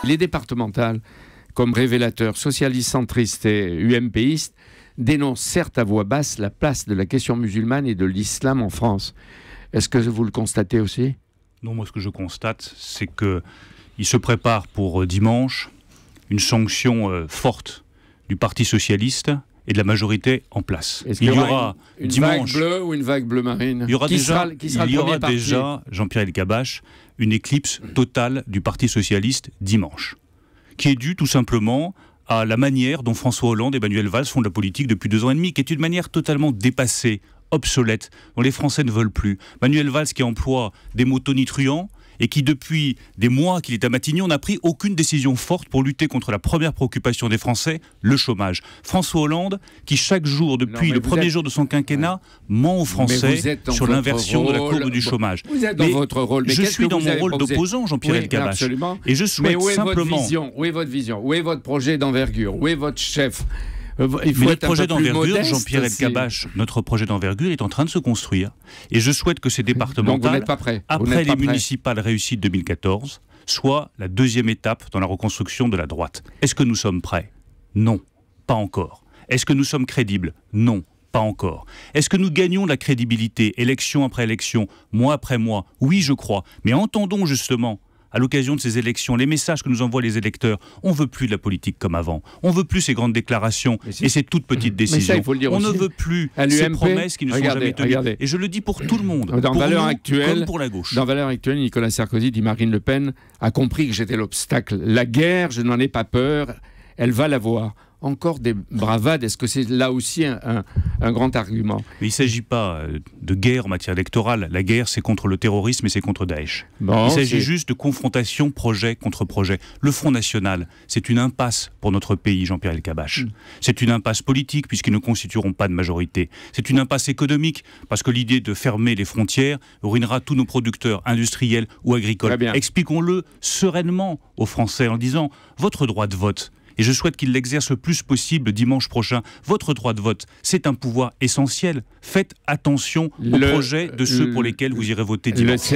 Les départementales, comme révélateurs socialistes, centristes et UMPistes, dénoncent certes à voix basse la place de la question musulmane et de l'islam en France. Est-ce que vous le constatez aussi ? Non, moi ce que je constate, c'est qu'il se prépare pour dimanche une sanction forte du Parti socialiste et de la majorité en place. Est-ce qu'il y aura une dimanche, vague bleue ou une vague bleu marine ? Il y aura déjà, Jean-Pierre Elkabbach, une éclipse totale du Parti socialiste dimanche, qui est due tout simplement à la manière dont François Hollande et Manuel Valls font de la politique depuis 2 ans et demi, qui est une manière totalement dépassée, obsolète, dont les Français ne veulent plus. Manuel Valls qui emploie des mots tonitruants et qui, depuis des mois qu'il est à Matignon, n'a pris aucune décision forte pour lutter contre la première préoccupation des Français, le chômage. François Hollande, qui chaque jour, depuis le premier jour de son quinquennat, ment aux Français sur l'inversion de la courbe du chômage. Vous êtes dans votre rôle. Je suis dans mon rôle d'opposant, Jean-Pierre Elkabbach. Et je souhaite simplement... Où est votre vision ? Où est votre projet d'envergure ? Où est votre chef ? Mais notre projet d'envergure, Jean-Pierre Elkabbach, notre projet d'envergure est en train de se construire. Et je souhaite que ces départementales, après les municipales réussies de 2014, soient la 2e étape dans la reconstruction de la droite. Est-ce que nous sommes prêts ? Non, pas encore. Est-ce que nous sommes crédibles ? Non, pas encore. Est-ce que nous gagnons de la crédibilité, élection après élection, mois après mois ? Oui, je crois. Mais entendons justement, à l'occasion de ces élections, les messages que nous envoient les électeurs. On ne veut plus de la politique comme avant. On ne veut plus ces grandes déclarations et ces toutes petites décisions. On ne veut plus ces promesses qui ne sont jamais tenues. Et je le dis pour tout le monde, pour nous comme pour la gauche. Dans Valeurs actuelles, Nicolas Sarkozy dit Marine Le Pen a compris que j'étais l'obstacle. La guerre, je n'en ai pas peur, elle va l'avoir. Encore des bravades, est-ce que c'est là aussi un grand argument ? Mais il ne s'agit pas de guerre en matière électorale. La guerre, c'est contre le terrorisme et c'est contre Daesh. Il s'agit juste de confrontation projet contre projet. Le Front National, c'est une impasse pour notre pays, Jean-Pierre Elkabbach. C'est une impasse politique, puisqu'ils ne constitueront pas de majorité. C'est une impasse économique, parce que l'idée de fermer les frontières ruinera tous nos producteurs industriels ou agricoles. Expliquons-le sereinement aux Français en disant « Votre droit de vote », et je souhaite qu'il l'exerce le plus possible dimanche prochain. Votre droit de vote, c'est un pouvoir essentiel. Faites attention aux projets de ceux pour lesquels vous irez voter dimanche.